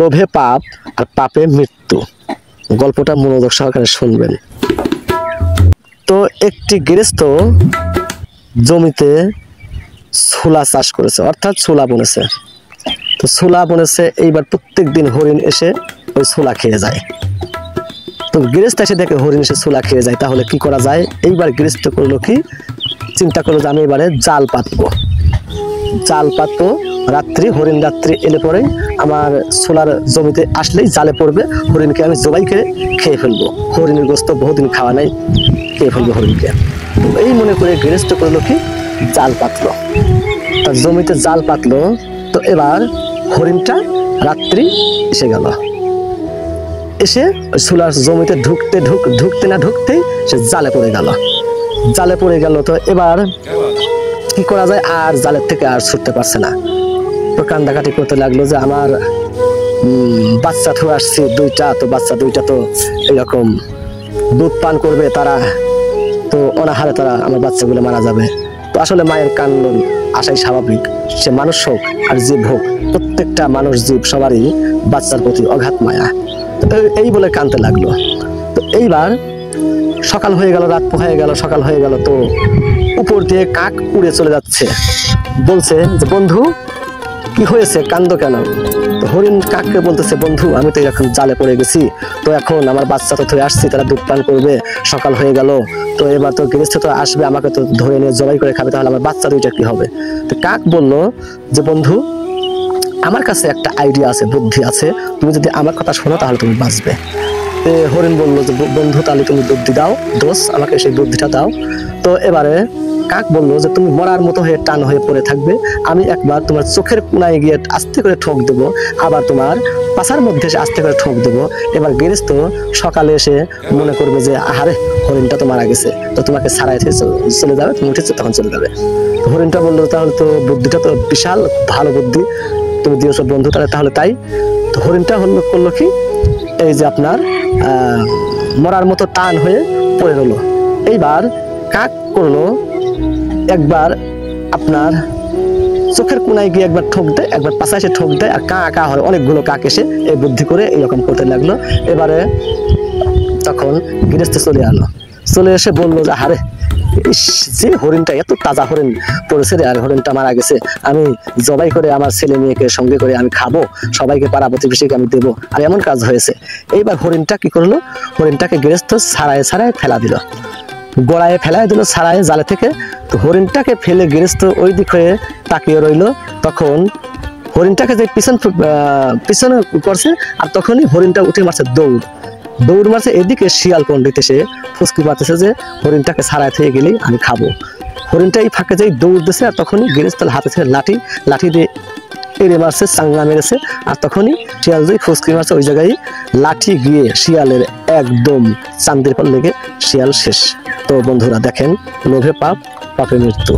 লোভে পাপ আর পাপে মৃত্যু। গল্পটা মনোযোগ সহকারে শুনবেন। তো একটি গৃহস্থ জমিতে ছোলা চাষ করেছে, অর্থাৎ ছোলা বুনেছে। তো ছোলা বুনেছে, এইবার প্রত্যেক দিন হরিণ এসে ওই ছোলা খেয়ে যায়। তো গৃহস্থ এসে দেখে হরিণ এসে ছোলা খেয়ে যায়, তাহলে কি করা যায়? এইবার গৃহস্থ করলো কি, চিন্তা করলো যে আমি এবারে জাল পাতবো। জাল পাতবো, রাত্রি হরিণ রাত্রি এলে পরে আমার ছোলার জমিতে আসলেই জালে পড়বে, হরিণকে আমি জবাই করে খেয়ে ফেলবো। হরিণের গোস্ত বহুদিন খাওয়া নাই, খেয়ে ফেলবো হরিণকে। এই মনে করে গৃহস্থ করলো কি, জাল পাতলো। তার জমিতে জাল পাতলো। তো এবার হরিণটা রাত্রি এসে গেল, এসে ছোলার জমিতে ঢুকতে না ঢুকতেই সে জালে পড়ে গেল। জালে পড়ে গেল। তো এবার কি করা যায়? আর জালের থেকে আর ছুটতে পারছে না। তো কান্দাকাটি করতে লাগলো যে আমার বাচ্চা থুয়ে আসছি দুইটা, তো বাচ্চা দুইটা তো এরকম দুধ পান করবে, তারা তো অনাহারে তারা আমার বাচ্চাগুলো মারা যাবে। তো আসলে মায়ের কান্না আসাই স্বাভাবিক, সে মানুষ হোক আর জীব হোক, প্রত্যেকটা মানুষ জীব সবারই বাচ্চার প্রতি অগাধ মায়া। এই বলে কাঁদতে লাগলো। তো এইবার সকাল হয়ে গেল, রাত হয়ে গেল, সকাল হয়ে গেল। তো উপর দিয়ে কাক উড়ে চলে যাচ্ছে, বলছে যে বন্ধু কি হয়েছে, কান্দো কেন? তো হরিণ কাককে বলতেছে, বন্ধু আমি তো এরকম জালে পড়ে গেছি, তো এখন আমার বাচ্চা তো ধরে আসছি, তারা দুধ পান করবে, সকাল হয়ে গেল, তো এবার তো গৃহস্থ তো আসবে, আমাকে তো ধরে নিয়ে জবাই করে খাবে, তাহলে আমার বাচ্চা দুইটা কি হবে? তো কাক বলল যে বন্ধু আমার কাছে একটা আইডিয়া আছে, বুদ্ধি আছে, তুমি যদি আমার কথা শোনো তাহলে তুমি বাঁচবে। হরিণ বললো যে বন্ধু তাহলে তুমি বুদ্ধি দাও, দোষ আমাকে সেই বুদ্ধিটা দাও। তো এবারে কাক বললো যে তুমি মরার মতো হয়ে টান হয়ে পড়ে থাকবে, আমি একবার তোমার চোখের কোনায় গিয়ে আস্তে করে ঠোক দেবো, আবার তোমার পাছার মধ্যে এসে আস্তে করে ঠোক দেবো। এবার গৃহস্থ সকালে এসে মনে করবে যে আহারে হরিণটা তো মারা গেছে, তো তোমাকে ছাড়াই চলে যাবে, তুমি উঠেছো তখন চলে যাবে। হরিণটা বললো তাহলে তো বুদ্ধিটা তো বিশাল ভালো বুদ্ধি তুমি দিয়েছো বন্ধু, তাহলে তাই। তো হরিণটা করলো কি, এই যে আপনার মরার মতো টান হয়ে পড়ে রইল। এইবার কাক করলো একবার আপনার চোখের কোনায় গিয়ে একবার ঠোক দেয়, একবার পাশে এসে ঠোক দেয়, আর কা কা হয় অনেকগুলো কাক এসে এই বুদ্ধি করে এইরকম করতে লাগলো। এবারে তখন গৃহস্থ চলে এসে বললো যে হারে যে হরিণটা এত তাজা হরিণ পড়েছে রে, আর হরিণটা মারা গেছে, আমি জবাই করে আমার ছেলে মেয়েকে সঙ্গে করে আমি খাবো, সবাইকে পাড়া প্রতিবেশীকে আমি দেবো, আর এমন কাজ হয়েছে। এইবার হরিণটা কি করলো, হরিণটাকে গৃহস্থ ছাড়ায় ফেলা দিল, গড়ায় ফেলায় দিল ছাড়ায় জালে থেকে। তো হরিণটাকে ফেলে গৃহস্থ ওই দিক হয়ে তাকিয়ে রইল। তখন হরিণটাকে যে পিছনে করছে, আর তখনই হরিণটা উঠে মারছে দৌড় মারছে এদিকে। শিয়াল পণ্ডিত এসে ফুসকি মারতেছে যে হরিণটাকে ছাড়ায় থেকে গেলেই আমি খাবো। হরিণটা এই ফাঁকে যেই দৌড় দিছে, আর তখনই গৃহস্থল হাতে থেকে লাঠি দিয়ে এড়ে মারছে, চাঙ্গা মেরেছে, আর তখনই শিয়াল যে ফুসকি মারছে ওই জায়গায় লাঠি গিয়ে শিয়ালের একদম চান্দির পর লেগে শিয়াল শেষ। তো বন্ধুরা দেখেন, লোভে পাপ পাপে মৃত্যু।